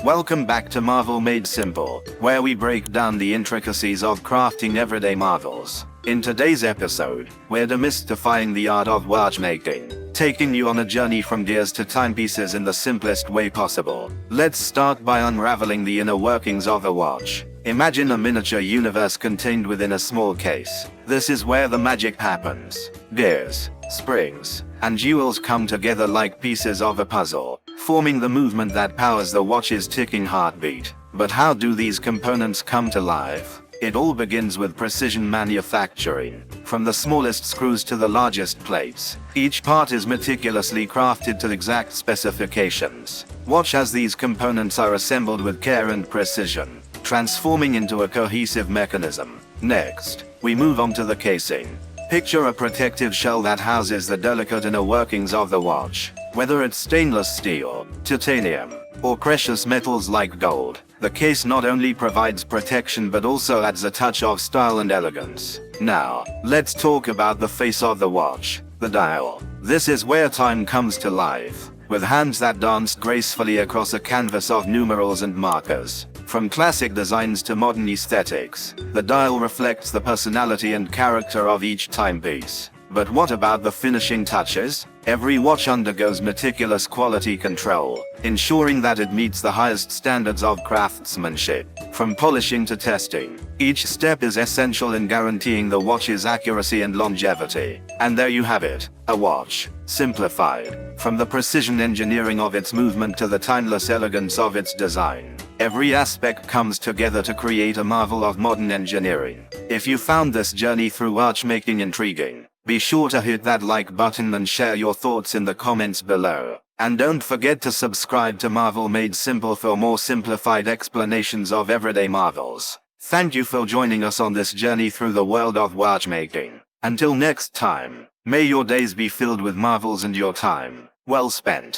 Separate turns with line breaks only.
Welcome back to Marvel Made Simple, where we break down the intricacies of crafting everyday marvels. In today's episode, we're demystifying the art of watchmaking, taking you on a journey from gears to timepieces in the simplest way possible. Let's start by unraveling the inner workings of a watch. Imagine a miniature universe contained within a small case. This is where the magic happens. Gears, springs, and jewels come together like pieces of a puzzle, forming the movement that powers the watch's ticking heartbeat. But how do these components come to life? It all begins with precision manufacturing. From the smallest screws to the largest plates, each part is meticulously crafted to exact specifications. Watch as these components are assembled with care and precision, transforming into a cohesive mechanism. Next, we move on to the casing. Picture a protective shell that houses the delicate inner workings of the watch. Whether it's stainless steel, titanium, or precious metals like gold, the case not only provides protection but also adds a touch of style and elegance. Now, let's talk about the face of the watch, the dial. This is where time comes to life, with hands that dance gracefully across a canvas of numerals and markers. From classic designs to modern aesthetics, the dial reflects the personality and character of each timepiece. But what about the finishing touches? Every watch undergoes meticulous quality control, ensuring that it meets the highest standards of craftsmanship. From polishing to testing, each step is essential in guaranteeing the watch's accuracy and longevity. And there you have it, a watch, simplified. From the precision engineering of its movement to the timeless elegance of its design, every aspect comes together to create a marvel of modern engineering. If you found this journey through watchmaking intriguing, be sure to hit that like button and share your thoughts in the comments below. And don't forget to subscribe to Marvel Made Simple for more simplified explanations of everyday marvels. Thank you for joining us on this journey through the world of watchmaking. Until next time, may your days be filled with marvels and your time well spent.